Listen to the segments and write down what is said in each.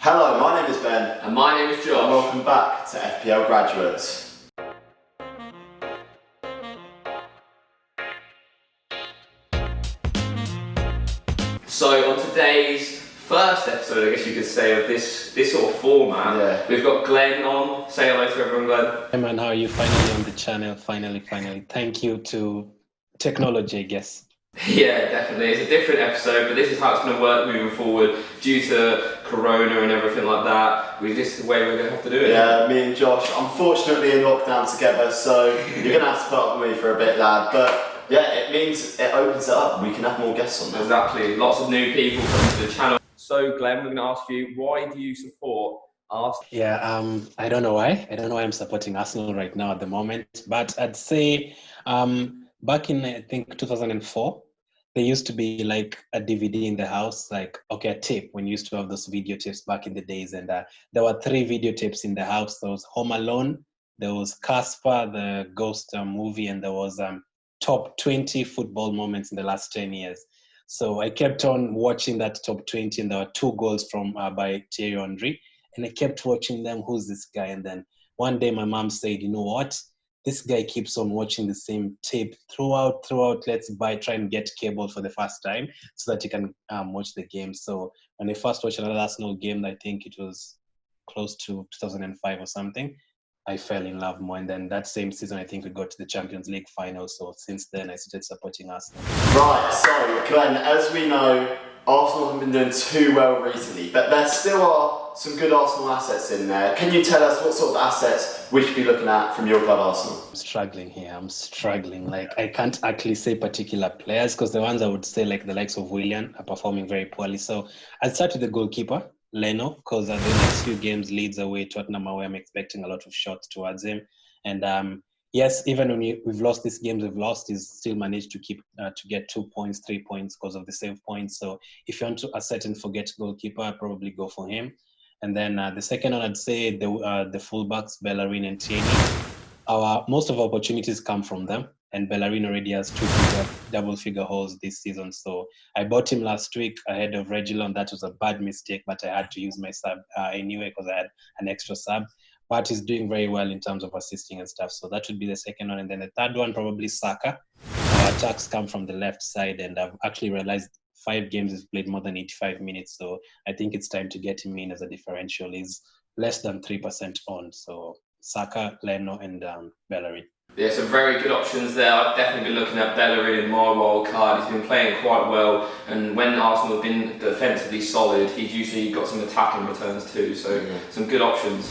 Hello, my name is Ben. And my name is Josh. And welcome back to FPL Graduates. So on today's first episode, I guess you could say, of this sort of format, we've got Glen on. Say hello to everyone, Glen. Hey man, how are you? Finally on the channel, finally. Thank you to technology, I guess. Yeah, definitely. It's a different episode, but this is how it's going to work moving forward due to Corona and everything like that. This is the way we're going to have to do it. Yeah, me and Josh, unfortunately in lockdown together, so you're going to have to put up with me for a bit, lad. But yeah, it means it opens it up. We can have more guests on there. Exactly. Lots of new people coming to the channel. So Glenn, we're going to ask you, why do you support Arsenal? Yeah, I don't know why. I don't know why I'm supporting Arsenal right now at the moment. But I'd say back in, I think, 2004, there used to be like a DVD in the house, like, okay, a tape, when you used to have those videotapes back in the days. And there were 3 videotapes in the house. There was Home Alone, there was Casper, the ghost movie, and there was top 20 football moments in the last 10 years. So I kept on watching that top 20, and there were 2 goals from by Thierry Henry. And I kept watching them, who's this guy? And then one day my mom said, you know what? This guy keeps on watching the same tape throughout. Let's try and get cable for the first time so that you can watch the game. So when I first watched another Arsenal game, I think it was close to 2005 or something, I fell in love more. And then that same season, I think we got to the Champions League final. So since then, I started supporting Arsenal. Right, so Glenn, as we know, Arsenal haven't been doing too well recently, but there still are some good Arsenal assets in there. Can you tell us what sort of assets we should be looking at from your club, Arsenal? I'm struggling here. Like, I can't actually say particular players, because the ones I would say, like the likes of Willian, are performing very poorly. So I'd start with the goalkeeper, Leno, because the next few games, Leeds away, Tottenham away, I'm expecting a lot of shots towards him. And yes, even when we've lost these games, he's still managed to keep to get 2 points, 3 points because of the save points. So if you want to set and forget goalkeeper, I'd probably go for him. And then the second one, I'd say the fullbacks, Bellerin and Tierney. Most of our opportunities come from them, and Bellerin already has 2 double-figure hauls this season. So I bought him last week ahead of Reguilon. That was a bad mistake, but I had to use my sub anyway because I had an extra sub. But he's doing very well in terms of assisting and stuff. So that would be the second one. And then the third one, probably Saka. Our attacks come from the left side, and I've actually realized 5 games he's played more than 85 minutes. So I think it's time to get him in as a differential. He's less than 3% on. So Saka, Leno, and Bellerin. Yeah, some very good options there. I've definitely been looking at Bellerin in my wild card. He's been playing quite well, and when Arsenal have been defensively solid, he's usually got some attacking returns too. So some good options.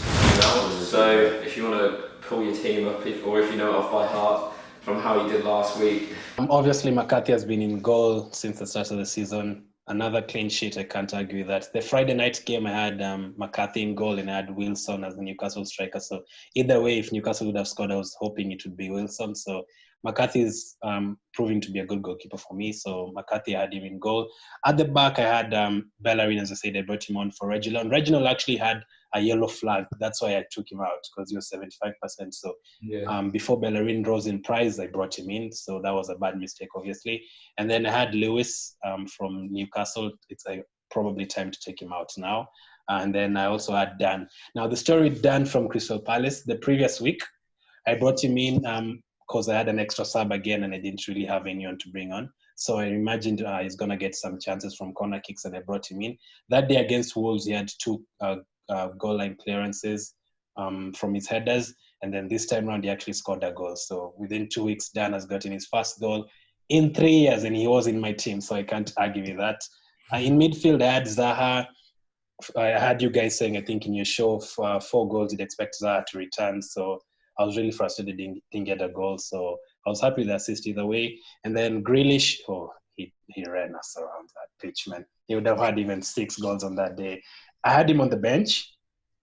So if you want to pull your team up, or if you know it off by heart from how you did last week. Obviously, McCarthy has been in goal since the start of the season. Another clean sheet, I can't argue with that. The Friday night game, I had McCarthy in goal, and I had Wilson as the Newcastle striker. So either way, if Newcastle would have scored, I was hoping it would be Wilson. So McCarthy is proving to be a good goalkeeper for me. So McCarthy, I had him in goal. At the back, I had Bellerin, as I said, I brought him on for Reguilon. Reguilon actually had a yellow flag. That's why I took him out, because he was 75%. So before Bellerin rose in price, I brought him in. So that was a bad mistake, obviously. And then I had Lewis from Newcastle. It's probably time to take him out now. And then I also had Dan. Now, the story with Dan from Crystal Palace, the previous week, I brought him in because I had an extra sub again, and I didn't really have anyone to bring on. So I imagined he's going to get some chances from corner kicks, and I brought him in. That day against Wolves, he had 2 goal line clearances from his headers. And then this time around, he actually scored a goal. So within 2 weeks, Dan has gotten his first goal in 3 years, and he was in my team. So I can't argue with that. In midfield, I had Zaha. I had you guys saying, I think in your show, 4 goals, you'd expect Zaha to return. So I was really frustrated he didn't get a goal. So I was happy with the assist either way. And then Grealish, he ran us around that pitch, man. He would have had even 6 goals on that day. I had him on the bench,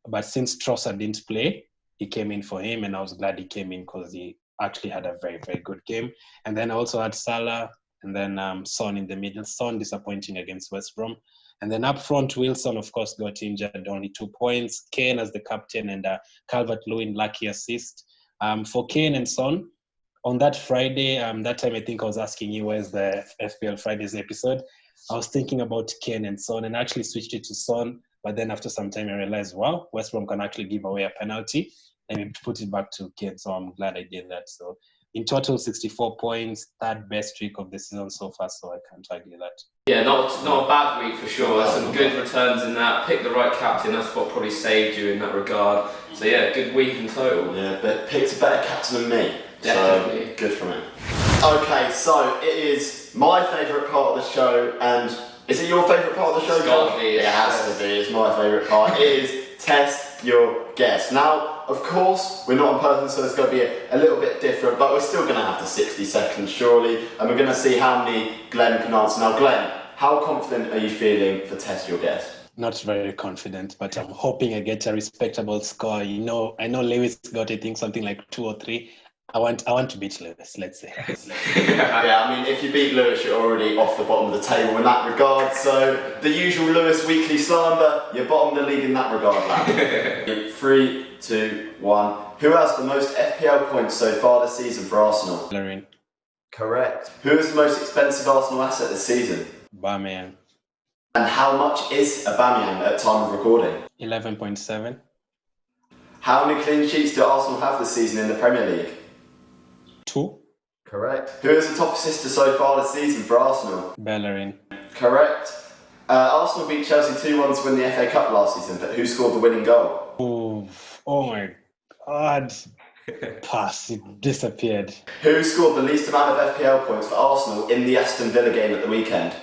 but since Trossard didn't play, he came in for him, and I was glad he came in because he actually had a very, very good game. And then I also had Salah, and then Son in the middle. Son disappointing against West Brom. And then up front, Wilson, of course, got injured, only 2 points. Kane as the captain, and Calvert-Lewin, lucky assist. For Kane and Son, on that Friday, that time I think I was asking you, where's the FPL Fridays episode? I was thinking about Kane and Son, and actually switched it to Son. But then after some time, I realized, wow, West Brom can actually give away a penalty and put it back to Kane. So I'm glad I did that. So in total, 64 points, third best streak of the season so far. So I can't argue that. Yeah, not a bad week for sure. Some good returns in that. Pick the right captain. That's what probably saved you in that regard. So yeah, good week in total. Yeah, but picked a better captain than me. Definitely. So good from him. Okay, so it is my favourite part of the show, and is it your favourite part of the show? It's got to be. It has to be. It's my favourite part. It is test your guess. Now, of course, we're not in person, so it's going to be a little bit different, but we're still going to have the 60 seconds, surely, and we're going to see how many Glen can answer. Now, Glen, how confident are you feeling for test your guess? Not very confident, but I'm hoping I get a respectable score. I know Lewis got, I think, something like 2 or 3. I want to beat Lewis, let's say. Yeah, I mean, if you beat Lewis, you're already off the bottom of the table in that regard. So the usual Lewis weekly slander, you're bottom of the league in that regard, lad. 3, 2, 1. Who has the most FPL points so far this season for Arsenal? Bellerin. Correct. Who is the most expensive Arsenal asset this season? Aubameyang. And how much is Aubameyang at time of recording? 11.7. How many clean sheets do Arsenal have this season in the Premier League? 2. Correct. Who is the top assister so far this season for Arsenal? Bellerin. Correct. Arsenal beat Chelsea 2-1 to win the FA Cup last season, but who scored the winning goal? Oh my God. Pass, it disappeared. Who scored the least amount of FPL points for Arsenal in the Aston Villa game at the weekend?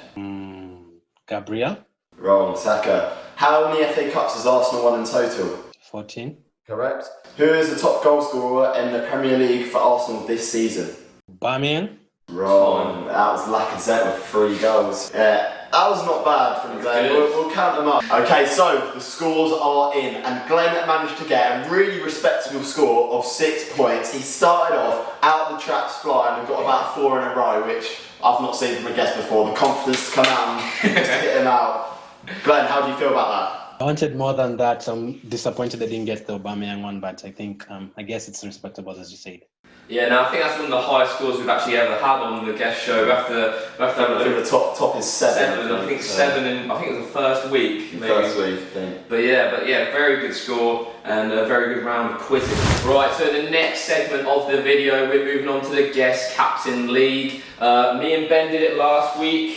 Gabriel. Wrong, Saka. How many FA Cups has Arsenal won in total? 14. Correct. Who is the top goal scorer in the Premier League for Arsenal this season? Aubameyang. Wrong. That was Lacazette with 3 goals. Yeah, that was not bad from Glen. We'll count them up. Okay, so the scores are in, and Glen managed to get a really respectable score of 6 points. He started off out of the traps flying and got about 4 in a row, which I've not seen from a guest before. The confidence to come out and just hit him out. Glen, how do you feel about that? I wanted more than that. I'm disappointed I didn't get the Aubameyang one, but I think, I guess it's respectable, as you said. Yeah, no, I think that's one of the highest scores we've actually ever had on the guest show. We have to have a I think look. the top is 7. I think 7 in, I think it was the first week. Maybe. First week, I think. But yeah, very good score and a very good round of quizzing. Right, so the next segment of the video, we're moving on to the Guest Captain League. Me and Ben did it last week.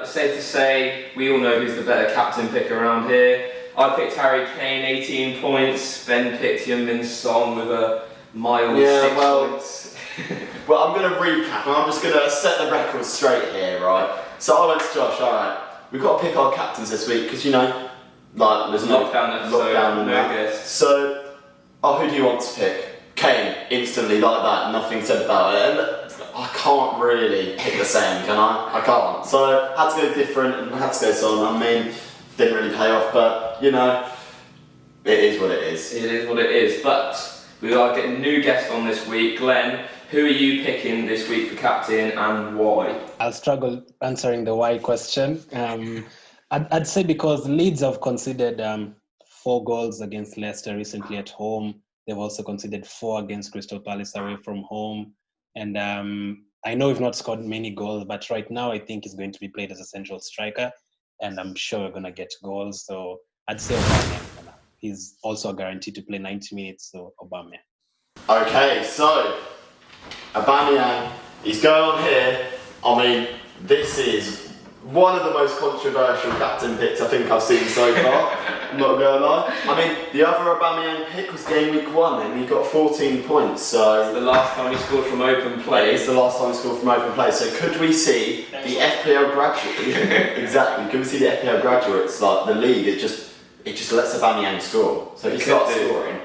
Safe to say, we all know who's the better captain pick around here. I picked Harry Kane, 18 points. Ben picked Heung-min Son with a mild 6 points. Well, I'm going to recap, and I'm just going to set the record straight here, right? So I went to Josh, alright, we've got to pick our captains this week, because, you know, like, there's no lockdown and that. Guests. So, who do you want to pick? Kane, instantly, like that, nothing said about it. And I can't really pick the same, can I? I can't. So I had to go different, and I had to go Son. I mean, didn't really pay off, but, you know, it is what it is. It is what it is, but we are getting a new guest on this week. Glen, who are you picking this week for captain and why? I'll struggle answering the why question. I'd say because Leeds have conceded 4 goals against Leicester recently at home. They've also conceded 4 against Crystal Palace away from home. And I know we've not scored many goals, but right now I think he's going to be played as a central striker. And I'm sure we're going to get goals. So I'd say Aubameyang. He's also guaranteed to play 90 minutes, so Aubameyang. Okay, so Aubameyang, he's going on here. I mean, this is one of the most controversial captain picks I think I've seen so far. I'm not going to lie. I mean, the other Aubameyang pick was game week 1 and he got 14 points. So it's the last time he scored from open play. It's the last time he scored from open play. So could we see the FPL Graduates? Exactly. Could we see the FPL Graduates, like the league? It just lets Aubameyang score. So if he starts scoring,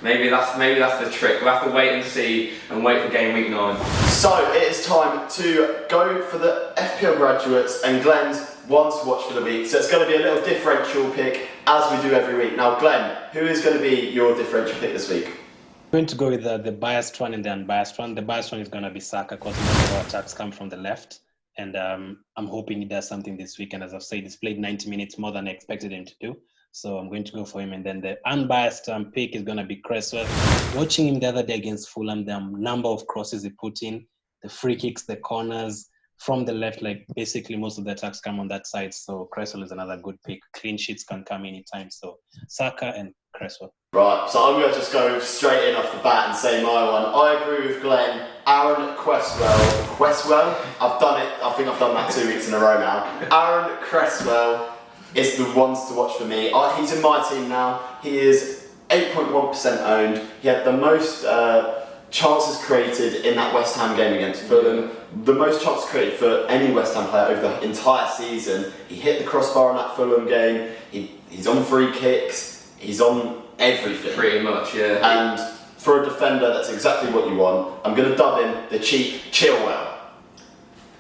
maybe that's the trick. We'll have to wait and see and wait for game week 9. So it is time to go for the FPL Graduates and Glen's one to watch for the week. So it's going to be a little differential pick as we do every week. Now, Glen, who is going to be your differential pick this week? I'm going to go with the biased one and the unbiased one. The biased one is going to be Saka because most of our attacks come from the left. And I'm hoping he does something this week. And as I've said, he's played 90 minutes more than I expected him to do. So I'm going to go for him. And then the unbiased pick is going to be Cresswell. Watching him the other day against Fulham, the number of crosses he put in, the free kicks, the corners, from the left, like basically most of the attacks come on that side. So Cresswell is another good pick. Clean sheets can come anytime. So Saka and Cresswell. Right, so I'm going to just go straight in off the bat and say my one. I agree with Glen. Aaron Cresswell. I've done it. I think I've done that 2 weeks in a row now. Aaron Cresswell is the ones to watch for me. He's in my team now. He is 8.1% owned. He had the most chances created in that West Ham game against Fulham. The most chances created for any West Ham player over the entire season. He hit the crossbar in that Fulham game. He's on free kicks. He's on everything. Pretty much, yeah. And for a defender, that's exactly what you want. I'm going to dub him the cheap Chilwell.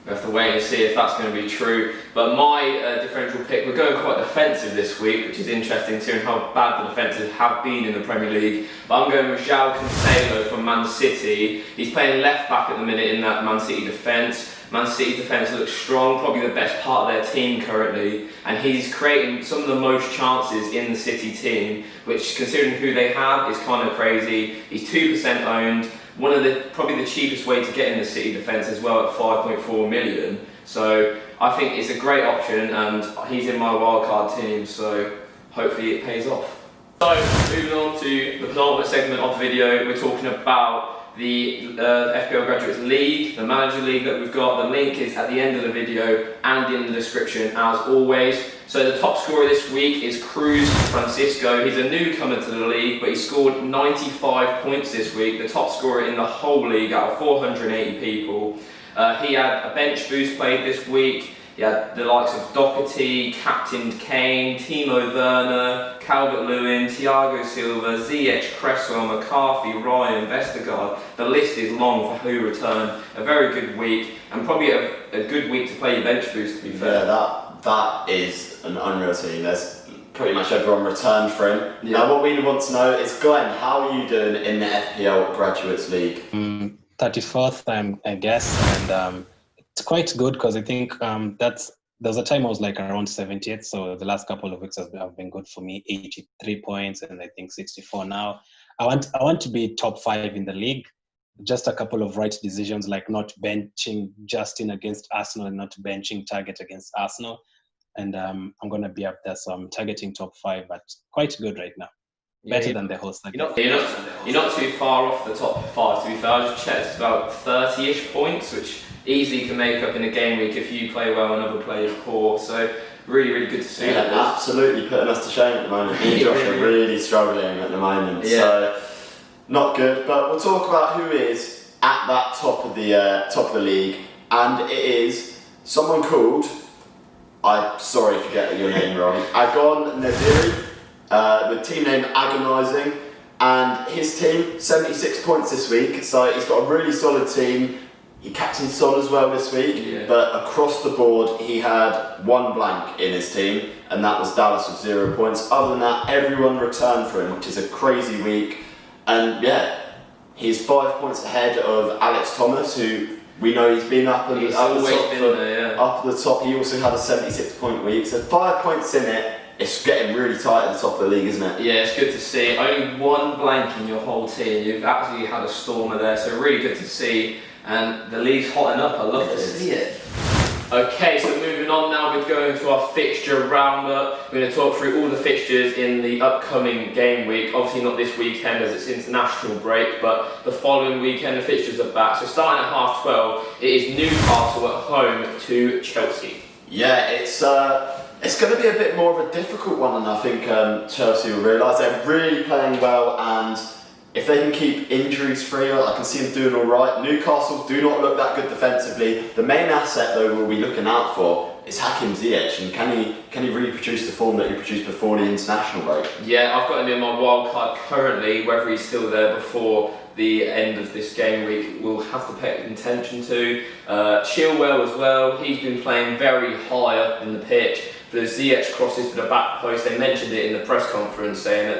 We have to wait and see if that's going to be true. But my differential pick, we're going quite defensive this week, which is interesting, considering how bad the defences have been in the Premier League. But I'm going with João Cancelo from Man City. He's playing left back at the minute in that Man City defence. Man City's defence looks strong, probably the best part of their team currently, and he's creating some of the most chances in the City team, which, considering who they have, is kind of crazy. He's 2% owned. Probably the cheapest way to get in the City defence as well at 5.4 million. So I think it's a great option, and he's in my wildcard team, so hopefully it pays off. So moving on to the penultimate segment of the video, we're talking about the FPL Graduates League, the Manager League that we've got. The link is at the end of the video and in the description as always. So the top scorer this week is Cruz Francisco. He's a newcomer to the league, but he scored 95 points this week, the top scorer in the whole league out of 480 people. He had a bench boost played this week. He had the likes of Doherty, Captain Kane, Timo Werner, Calvert-Lewin, Thiago Silva, Ziyech, Cresswell, McCarthy, Ryan, Vestergaard. The list is long for who returned. A very good week, and probably a good week to play your bench boost, to be fair. Yeah, that is an unreal team. There's pretty much everyone returned for him. Yeah. Now what we want to know is, Glen, how are you doing in the FPL Graduates League? 34th, I guess, and it's quite good because I think there's a time I was like around 70th, so the last couple of weeks have been good for me. 83 points and I think 64 now. I want to be top 5 in the league. Just a couple of right decisions, like not benching Justin against Arsenal and not benching Target against Arsenal. And I'm going to be up there, so I'm targeting top 5, but quite good right now. Better than the host. You're not too far off the top 5, to be fair. I just checked, it's about 30-ish points, which easily can make up in a game week if you play well and other players poor. So really, really good to see. Yeah, absolutely putting us to shame at the moment. Me and Josh are really struggling at the moment. Yeah. So not good. But we'll talk about who is at that top of the league, and it is someone called. I'm sorry if you get your name wrong. Agon Naziri, the team name Agonising, and his team 76 points this week. So he's got a really solid team. He captained Son as well this week, but across the board he had one blank in his team, and that was Dallas with 0 points. Other than that, everyone returned for him, which is a crazy week. And yeah, he's 5 points ahead of Alex Thomas, who we know he's been up at the top. He also had a 76-point week, so 5 points in it. It's getting really tight at the top of the league, isn't it? Yeah, it's good to see. Only one blank in your whole team. You've absolutely had a stormer there, so really good to see. And the league's hotting up. I love to see it. Okay, so moving on now, we're going to our fixture roundup. We're going to talk through all the fixtures in the upcoming game week. Obviously not this weekend as it's international break, but the following weekend the fixtures are back. So starting at 12:30, it is Newcastle at home to Chelsea. Yeah, it's going to be a bit more of a difficult one, and I think Chelsea will realise they're really playing well, and if they can keep injuries free, I can see them doing all right. Newcastle do not look that good defensively. The main asset, though, we'll be looking out for is Hakim Ziyech, and can he really produce the form that he produced before the international break? Yeah, I've got him in my wild card currently. Whether he's still there before the end of this game week, we'll have to pay attention to. Chilwell as well. He's been playing very high up in the pitch. The Ziyech crosses to the back post. They mentioned it in the press conference, saying that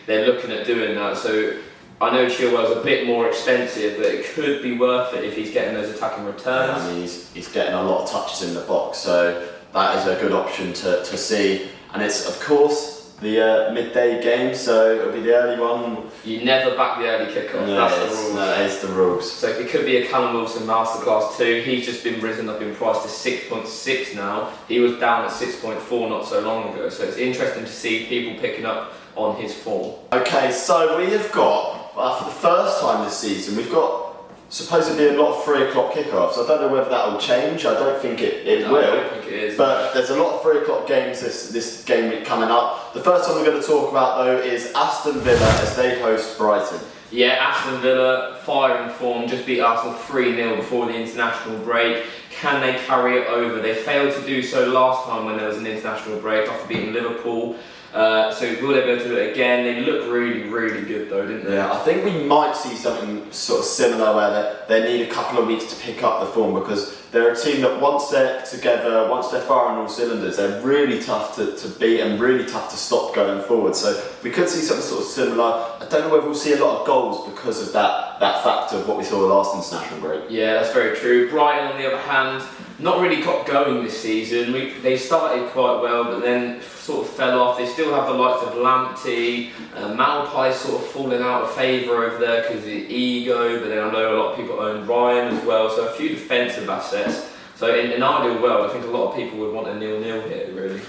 they're looking at doing that. So I know Chilwell's a bit more expensive, but it could be worth it if he's getting those attacking returns. Yeah, I mean, he's getting a lot of touches in the box, so that is a good option to see. And it's, of course, the midday game, so it'll be the early one. You never back the early kickoff. No, That's the rule. No, it's the rules. So it could be a Callum Wilson masterclass too. He's just been risen up in price to 6.6 now. He was down at 6.4 not so long ago. So it's interesting to see people picking up on his form. Okay, so we have got, for the first time this season, we've got supposedly a lot of 3 o'clock kickoffs. I don't know whether that will change. I don't think it will. I don't think it is. But there's a lot of 3 o'clock games this game week coming up. The first one we're going to talk about though is Aston Villa as they host Brighton. Yeah, Aston Villa, firing form, just beat Arsenal 3-0 before the international break. Can they carry it over? They failed to do so last time when there was an international break after beating Liverpool. So will they be able to do it again? They look really, really good though, didn't they? Yeah, I think we might see something sort of similar where they need a couple of weeks to pick up the form, because they're a team that once they're together, once they're firing all cylinders, they're really tough to beat and really tough to stop going forward. So we could see something sort of similar. I don't know whether we'll see a lot of goals because of that factor of what we saw last international break. Yeah, that's very true. Brighton, on the other hand, not really got going this season. They started quite well, but then sort of fell off. They still have the likes of Lamptey, Malpai sort of falling out of favour over there because of the ego, but then I know a lot of people own Ryan as well, so a few defensive assets. So in an ideal world, I think a lot of people would want a 0-0 here, really.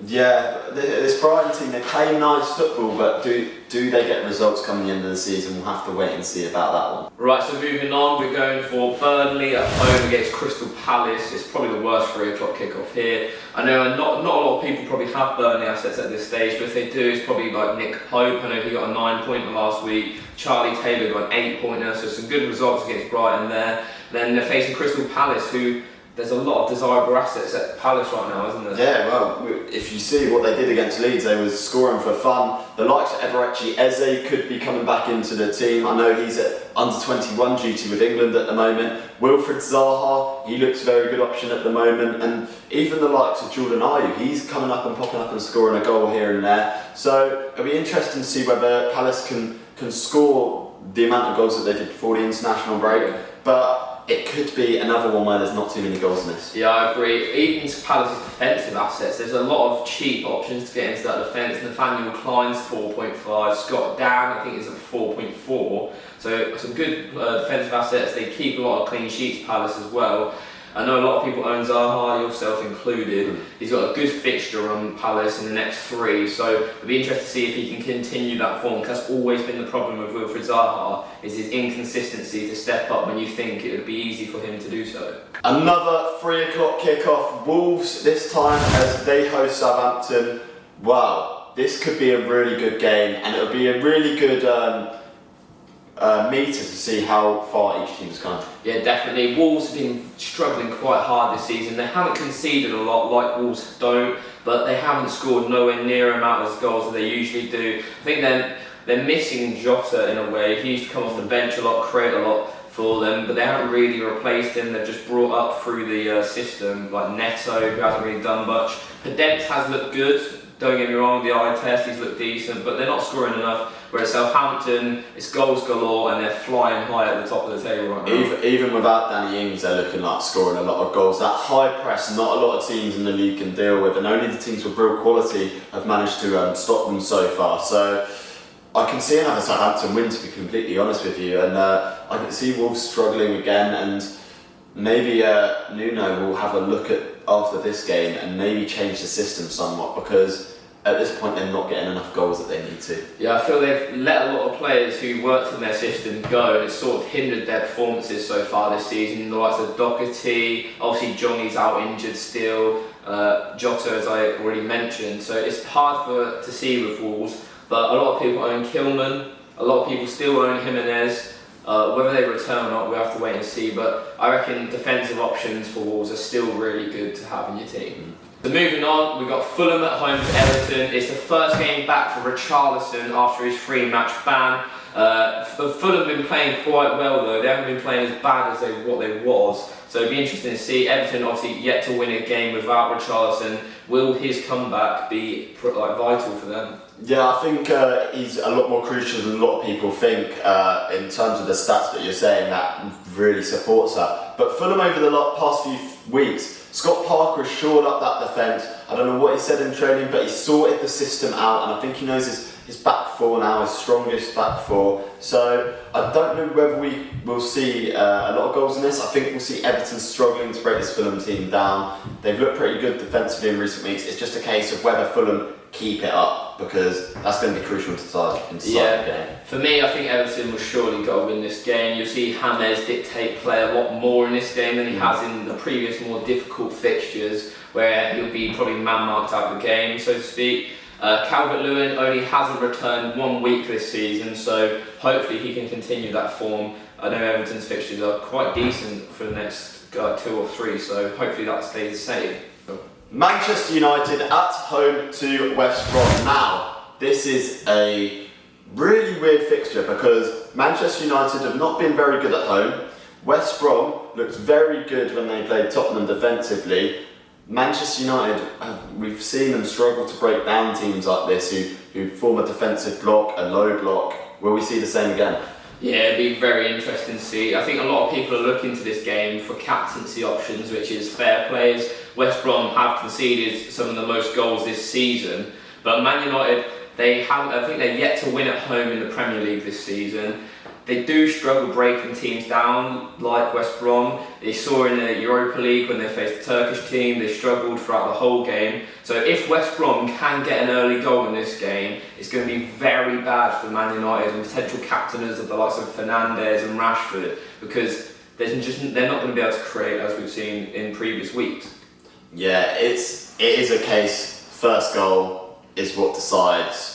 Yeah, this Brighton team, they play nice football, but do they get results come the end of the season? We'll have to wait and see about that one. Right, so moving on, we're going for Burnley at home against Crystal Palace. It's probably the worst 3 o'clock kickoff here. I know not a lot of people probably have Burnley assets at this stage, but if they do, it's probably like Nick Pope. I know he got a 9-pointer last week. Charlie Taylor got an 8-pointer, so some good results against Brighton there. Then they're facing Crystal Palace, who there's a lot of desirable assets at Palace right now, isn't there? Yeah, well, if you see what they did against Leeds, they were scoring for fun. The likes of Eberechi Eze could be coming back into the team. I know he's at under-21 duty with England at the moment. Wilfred Zaha, he looks a very good option at the moment. And even the likes of Jordan Ayew, he's coming up and popping up and scoring a goal here and there. So it'll be interesting to see whether Palace can score the amount of goals that they did before the international break. But it could be another one where there's not too many goals missed. Yeah, I agree. Even Palace's defensive assets, there's a lot of cheap options to get into that defence. Nathaniel Klein's 4.5, Scott Dan I think is at 4.4. So some good defensive assets. They keep a lot of clean sheets, Palace as well. I know a lot of people own Zaha, yourself included. He's got a good fixture on Palace in the next 3, so it'll be interesting to see if he can continue that form, because that's always been the problem with Wilfred Zaha, is his inconsistency to step up when you think it would be easy for him to do so. Another 3 o'clock kickoff. Wolves this time as they host Southampton. Wow, this could be a really good game, and it'll be a really good meter to see how far each team's gone. Yeah, definitely. Wolves have been struggling quite hard this season. They haven't conceded a lot like Wolves don't, but they haven't scored nowhere near amount of goals that they usually do. I think they're missing Jota in a way. He used to come off the bench a lot, create a lot for them, but they haven't really replaced him. They've just brought up through the system like Neto, who hasn't really done much. Podence has looked good. Don't get me wrong, the eye test, he's looked decent, but they're not scoring enough. Whereas Southampton, it's goals galore and they're flying high at the top of the table right now. Even without Danny Ings, they're looking like scoring a lot of goals. That high press, not a lot of teams in the league can deal with, and only the teams with real quality have managed to stop them so far. So I can see another Southampton win, to be completely honest with you, and I can see Wolves struggling again, and maybe Nuno will have a look at after this game and maybe change the system somewhat, because at this point they're not getting enough goals that they need to. Yeah, I feel they've let a lot of players who worked in their system go, and it's sort of hindered their performances so far this season. The likes of Doherty, obviously Johnny's out injured still, Jota as I already mentioned, so it's hard to see with Wolves, but a lot of people own Kilman, a lot of people still own Jimenez. Whether they return or not, we'll have to wait and see, but I reckon defensive options for Wolves are still really good to have in your team. So moving on, we've got Fulham at home to Everton. It's the first game back for Richarlison after his 3-match ban. Fulham have been playing quite well though. They haven't been playing as bad as what they was. So it'll be interesting to see. Everton obviously yet to win a game without Richarlison. Will his comeback be vital for them? Yeah, I think he's a lot more crucial than a lot of people think in terms of the stats that you're saying. That really supports that. But Fulham over the past few weeks, Scott Parker has shored up that defence. I don't know what he said in training, but he sorted the system out, and I think he knows his back four now, his strongest back four. So I don't know whether we will see a lot of goals in this. I think we'll see Everton struggling to break this Fulham team down. They've looked pretty good defensively in recent weeks. It's just a case of whether Fulham keep it up, because that's going to be crucial to decide the game. For me, I think Everton will surely go win this game. You'll see James dictate play a lot more in this game than he has in the previous more difficult fixtures, where he'll be probably man-marked out of the game, so to speak. Calvert-Lewin only hasn't returned 1 week this season, so hopefully he can continue that form. I know Everton's fixtures are quite decent for the next 2 or 3, so hopefully that stays the same. Manchester United at home to West Brom. Now, this is a really weird fixture because Manchester United have not been very good at home. West Brom looked very good when they played Tottenham defensively. Manchester United, we've seen them struggle to break down teams like this who form a defensive block, a low block. Will we see the same again? Yeah, it'd be very interesting to see. I think a lot of people are looking to this game for captaincy options, which is fair plays. West Brom have conceded some of the most goals this season, but Man United, I think they're yet to win at home in the Premier League this season. They do struggle breaking teams down like West Brom. They saw in the Europa League when they faced the Turkish team, they struggled throughout the whole game. So if West Brom can get an early goal in this game, it's going to be very bad for Man United and potential captainers of the likes of Fernandes and Rashford, because they're not going to be able to create as we've seen in previous weeks. Yeah, it is a case, first goal is what decides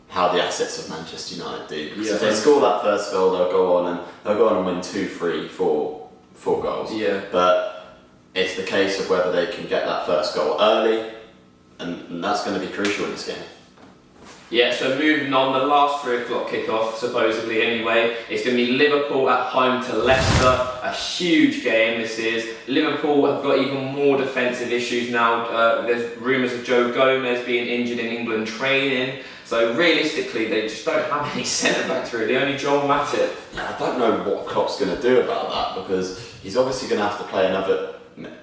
how the assets of Manchester United do. Because if they score that first goal, they'll go on and win 2, 3, 4 goals. Yeah. But it's the case of whether they can get that first goal early, and that's going to be crucial in this game. Yeah, so moving on, the last 3 o'clock kickoff, supposedly anyway, it's going to be Liverpool at home to Leicester. A huge game this is. Liverpool have got even more defensive issues now. There's rumours of Joe Gomez being injured in England training. So realistically, they just don't have any centre-backs really, only Joel Matip. Yeah, I don't know what Klopp's going to do about that, because he's obviously going to have to play another,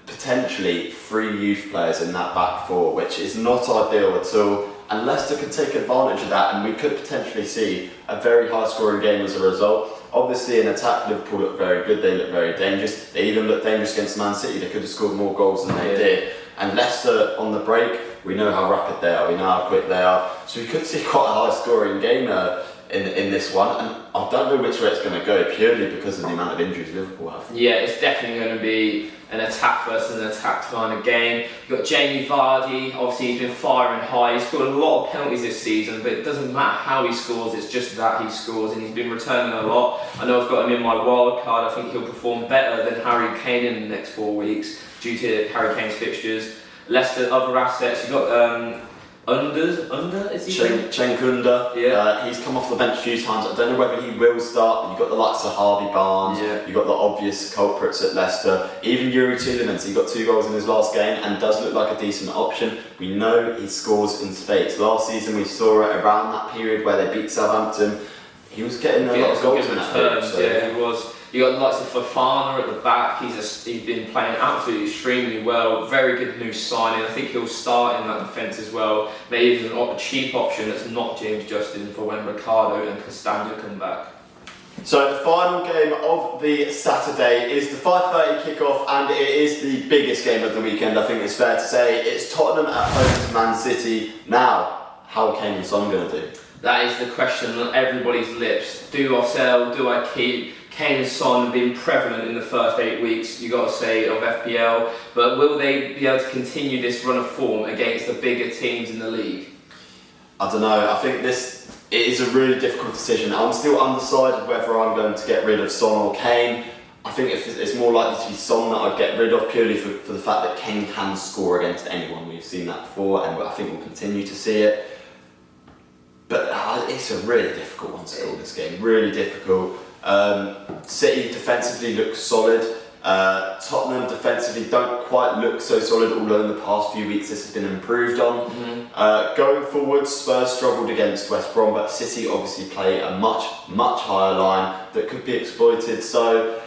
potentially 3 youth players in that back four, which is not ideal at all. And Leicester could take advantage of that, and we could potentially see a very high-scoring game as a result. Obviously, in attack, Liverpool look very good. They look very dangerous. They even looked dangerous against Man City. They could have scored more goals than they did. And Leicester on the break, we know how rapid they are. We know how quick they are. So we could see quite a high-scoring game in this one. And I don't know which way it's going to go, purely because of the amount of injuries Liverpool have. Yeah, it's definitely going to be an attack versus an attack kind of game. You've got Jamie Vardy, obviously he's been firing high. He's scored a lot of penalties this season, but it doesn't matter how he scores, it's just that he scores, and he's been returning a lot. I know I've got him in my wild card. I think he'll perform better than Harry Kane in the next 4 weeks due to Harry Kane's fixtures. Leicester, other assets, you've got Under, is he? Chenkunda. Yeah. He's come off the bench a few times. I don't know whether he will start. You've got the likes of Harvey Barnes. Yeah. You've got the obvious culprits at Leicester. Even Yuri Tielemans, he got 2 goals in his last game and does look like a decent option. We know he scores in spades. Last season we saw it around that period where they beat Southampton. He was getting a lot of goals in that game. So. Yeah, he was. You got the likes of Fofana at the back. He's been playing absolutely extremely well. Very good new signing. I think he'll start in that defence as well. Maybe even a cheap option that's not James Justin for when Ricardo and Castagna come back. So the final game of the Saturday is the 5:30 kickoff, and it is the biggest game of the weekend. I think it's fair to say it's Tottenham at home to Man City. Now, how are Kane and Son going to do? That is the question on everybody's lips. Do I sell? Do I keep? Kane and Son have been prevalent in the first 8 weeks, you got to say, of FPL, but will they be able to continue this run of form against the bigger teams in the league? I don't know. I think it is a really difficult decision. I'm still undecided whether I'm going to get rid of Son or Kane. I think it's more likely to be Son that I'd get rid of, purely for the fact that Kane can score against anyone. We've seen that before, and I think we'll continue to see it. But it's a really difficult one to call, this game. Really difficult. City defensively looks solid. Tottenham defensively don't quite look so solid, although in the past few weeks this has been improved on. Going forward, Spurs struggled against West Brom, but City obviously play a much higher line that could be exploited. So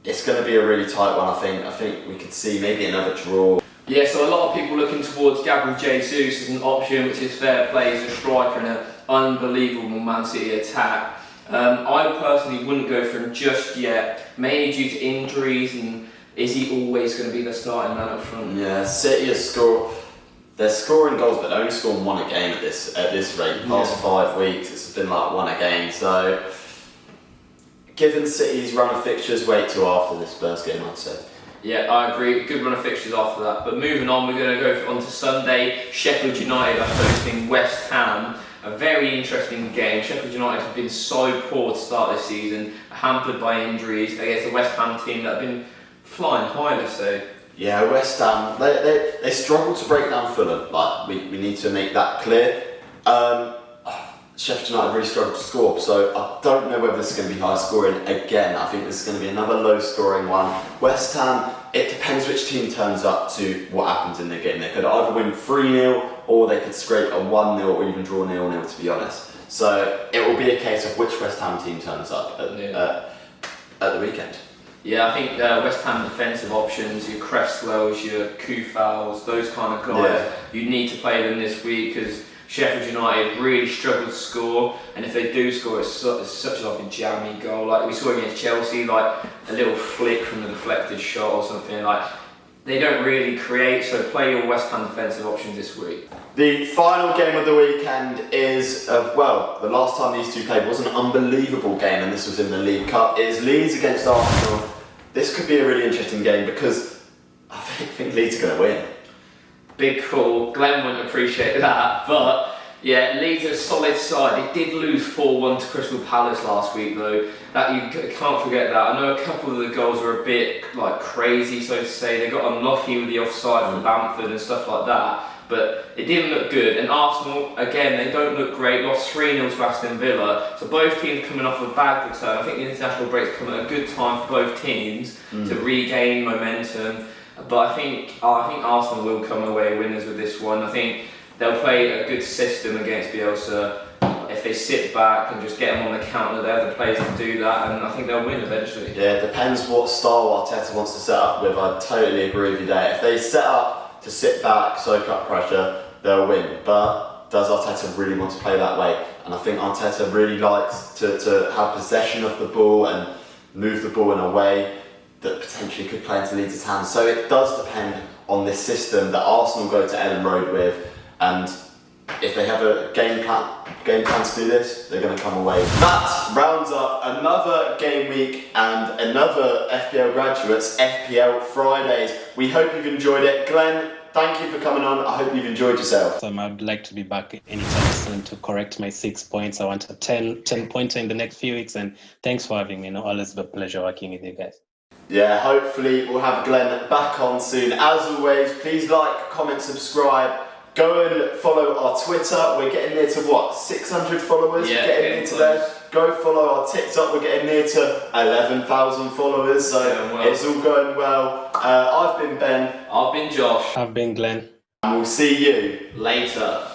it's going to be a really tight one. I think we could see maybe another draw. Yeah, so a lot of people looking towards Gabriel Jesus as an option, which is fair play. He's a striker in an unbelievable Man City attack. I personally wouldn't go for him just yet, mainly due to injuries, and is he always going to be the starting man up front? Yeah, City they're scoring goals, but they're only scoring one a game at this rate. Past 5 weeks, it's been like one a game. So, given City's run of fixtures, wait till after this Spurs game, I'd say. Yeah, I agree. Good run of fixtures after that. But moving on, we're going to go on to Sunday. Sheffield United are hosting West Ham. A very interesting game. Sheffield United have been so poor to start this season, hampered by injuries against the West Ham team that have been flying high, let's say. Yeah, West Ham, they struggle to break down Fulham. Like, we need to make that clear. Sheffield United really struggled to score, so I don't know whether this is going to be high scoring again. I think this is going to be another low scoring one. West Ham, it depends which team turns up to what happens in the game. They could either win 3-0 or they could scrape a 1-0 or even draw 0-0, to be honest. So it will be a case of which West Ham team turns up at the weekend. Yeah, I think West Ham defensive options, your Cresswells, your Kufals, those kind of guys, you need to play them this week because Sheffield United really struggle to score, and if they do score, it's such like a jammy goal. Like we saw against Chelsea, like a little flick from the deflected shot or something. Like they don't really create. So play your West Ham defensive options this week. The final game of the weekend is the last time these two played was an unbelievable game, and this was in the League Cup. It is Leeds against Arsenal. This could be a really interesting game because I think Leeds are going to win. Big call. Glen wouldn't appreciate that, but yeah, Leeds are a solid side. They did lose 4-1 to Crystal Palace last week, though. That you can't forget that. I know a couple of the goals were a bit like crazy, so to say. They got unlucky with the offside from Bamford and stuff like that, but it didn't look good. And Arsenal, again, they don't look great. Lost 3-0 to Aston Villa. So both teams coming off a bad return. I think the international break's come at a good time for both teams to regain momentum. But I think Arsenal will come away winners with this one. I think they'll play a good system against Bielsa. If they sit back and just get them on the counter, they have the players to do that, and I think they'll win eventually. Yeah, it depends what style Arteta wants to set up with. I totally agree with you there. If they set up to sit back, soak up pressure, they'll win. But does Arteta really want to play that way? And I think Arteta really likes to have possession of the ball and move the ball in a way that potentially could play into Leeds' hands. So it does depend on this system that Arsenal go to Ellen Road with, and if they have a game plan to do this, they're going to come away. That rounds up another game week and another FPL Graduates FPL Fridays. We hope you've enjoyed it. Glenn, thank you for coming on. I hope you've enjoyed yourself. I'd like to be back anytime soon to correct my 6 points. I want a 10-pointer in the next few weeks, and thanks for having me. Always a pleasure working with you guys. Yeah, hopefully we'll have Glenn back on soon. As always, please like, comment, subscribe. Go and follow our Twitter. We're getting near to 600 followers? Yeah, we're getting near to there. Go follow our TikTok. We're getting near to 11,000 followers. So it's all going well. I've been Ben. I've been Josh. I've been Glenn. And we'll see you later.